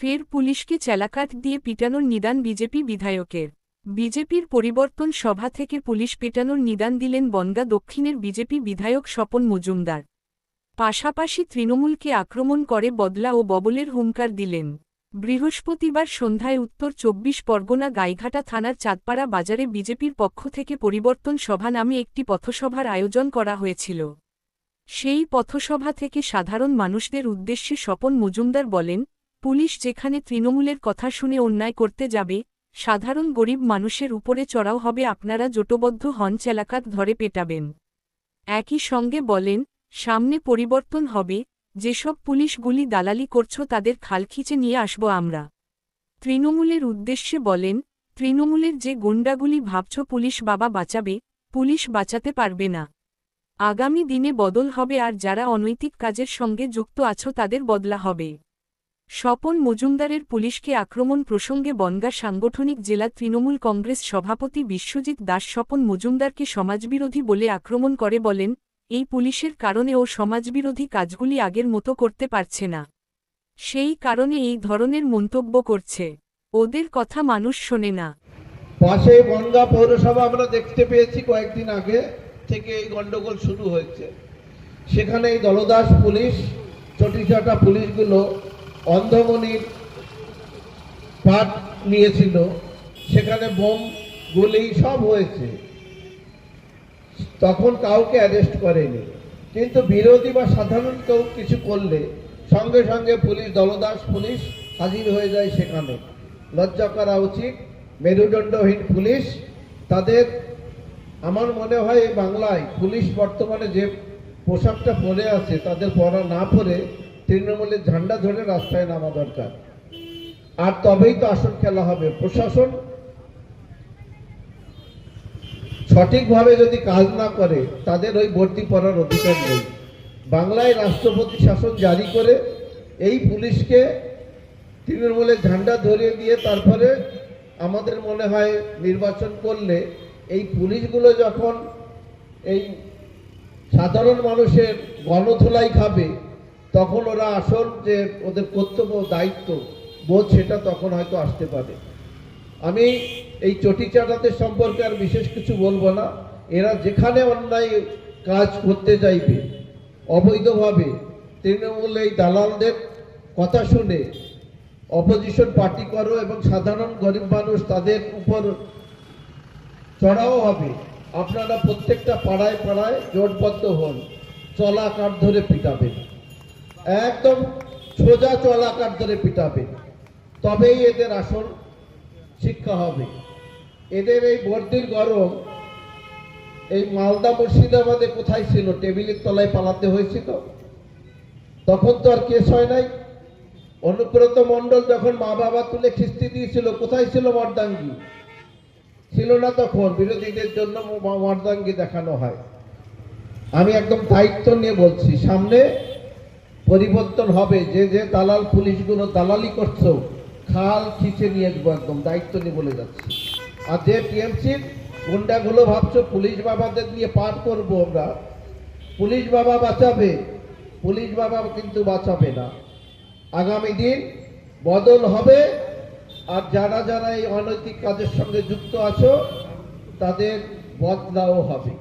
ফের পুলিশকে চেলাকাঠ দিয়ে পিটানোর নিদান বিজেপি বিধায়কের। বিজেপির পরিবর্তন সভা থেকে পুলিশ পেটানোর নিদান দিলেন বনগাঁ দক্ষিণের বিজেপি বিধায়ক স্বপন মজুমদার। পাশাপাশি তৃণমূলকে আক্রমণ করে বদলা ও ববলের হুঙ্কার দিলেন। বৃহস্পতিবার সন্ধ্যায় উত্তর ২৪ পরগনা গাইঘাটা থানার চাঁদপাড়া বাজারে বিজেপির পক্ষ থেকে পরিবর্তন সভা নামে একটি পথসভার আয়োজন করা হয়েছিল। সেই পথসভা থেকে সাধারণ মানুষদের উদ্দেশ্যে স্বপন মজুমদার বলেন, পুলিশ যেখানে তৃণমূলের কথা শুনে অন্যায় করতে যাবে, সাধারণ গরিব মানুষের উপরে চড়াও হবে, আপনারা জোটবদ্ধ হন, চেলাকাঠ ধরে পেটাবেন। একই সঙ্গে বলেন, সামনে পরিবর্তন হবে, যেসব পুলিশগুলি দালালি করছ তাদের খালখিচে নিয়ে আসব আমরা। তৃণমূলের উদ্দেশ্যে বলেন, তৃণমূলের যে গুন্ডাগুলি ভাবছ পুলিশ বাবা বাঁচাবে, পুলিশ বাঁচাতে পারবে না। আগামী দিনে বদল হবে, আর যারা অনৈতিক কাজের সঙ্গে যুক্ত আছো তাদের বদলা হবে। স্বপন মজুমদারের পুলিশকে আক্রমণ প্রসঙ্গে বনগাঁ সাংগঠনিক জেলা তৃণমূল কংগ্রেস সভাপতি বিশ্বজিৎ দাস স্বপন মজুমদারকে সমাজবিরোধী বলে আক্রমণ করে বলেন, এই পুলিশের কারণে ও সমাজবিরোধী কাজগুলি আগের মতো করতে পারছে না, সেই কারণে এই ধরনের মন্তব্য করছে। ওদের কথা মানুষ শোনে না। পাশে বনগাঁ পৌরসভা আমরা দেখতে পেয়েছি, কয়েকদিন আগে থেকে এই গন্ডগোল শুরু হয়েছে। সেখানে এই দলদাস পুলিশ, চটিচাটা পুলিশগুলো অন্ধমনির পাঠ নিয়েছিল, সেখানে বোম গুলি সব হয়েছে, তখন কাউকে অ্যারেস্ট করেনি। কিন্তু বিরোধী বা সাধারণ কেউ কিছু করলে সঙ্গে সঙ্গে পুলিশ, দলদাস পুলিশ হাজির হয়ে যায় সেখানে। লজ্জা করা উচিত। মেরুদণ্ডহীন পুলিশ, তাদের আমার মনে হয় এই বাংলায় পুলিশ বর্তমানে যে পোশাকটা পরে আছে, তাদের পরা না পরে তৃণমূলের ঝান্ডা ধরে রাস্তায় নামা দরকার। আর তবেই তো আসল খেলা হবে। প্রশাসন সঠিকভাবে যদি কাজ না করে, তাদের ওই বর্দি পড়ার অধিকার নেই। বাংলায় রাষ্ট্রপতি শাসন জারি করে এই পুলিশকে তৃণমূলের ঝান্ডা ধরিয়ে দিয়ে তারপরে আমাদের মনে হয় নির্বাচন করলে এই পুলিশগুলো যখন এই সাধারণ মানুষের গণধোলাই খাবে, তখন ওরা আসল যে ওদের কর্তব্য দায়িত্ব বোধ, সেটা তখন হয়তো আসতে পারে। আমি এই চটিচাটাদের সম্পর্কে আর বিশেষ কিছু বলবো না। এরা যেখানে অন্যায় কাজ করতে চাইবে অবৈধভাবে, তৃণমূল এই দালালদের কথা শুনে অপোজিশন পার্টি করো এবং সাধারণ গরিব মানুষ তাদের উপর চড়াও হবে। আপনারা প্রত্যেকটা পাড়ায় পাড়ায় জোটবদ্ধ হন, চলা কাঠ ধরে পিটাবেন, একদম সোজা চলা কাঠ ধরে পিটাবেন, তবেই এদের আসল শিক্ষা হবে। এদের এই বর্দির গরম এই মালদা মুর্শিদাবাদে কোথায় ছিল? টেবিলের তলায় পালাতে হয়েছিল, তখন তো আর কেস হয় নাই। অনুব্রত মণ্ডল যখন মা বাবা তুলে খিস্তি দিয়েছিল, কোথায় ছিল মর্দাঙ্গি? ছিল না তখন। বিরোধীদের জন্য মর্দাঙ্গি দেখানো হয়। আমি একদম দায়িত্ব নিয়ে বলছি, সামনে পরিবর্তন হবে। যে যে দালাল পুলিশগুলো দালালি করছো, খাল খিচে নিয়ে আসবো, একদম দায়িত্ব নিয়ে বলে যাচ্ছি। আর যে টিএমসির গুন্ডাগুলো ভাবছো পুলিশ বাবাদের নিয়ে পার করবো আমরা, পুলিশ বাবা বাঁচাবে, পুলিশ বাবা কিন্তু বাঁচাবে না। আগামী দিন বদল হবে, আর যারা যারা এই অনৈতিক কাজের সঙ্গে যুক্ত আছো তাদের বদলাও হবে।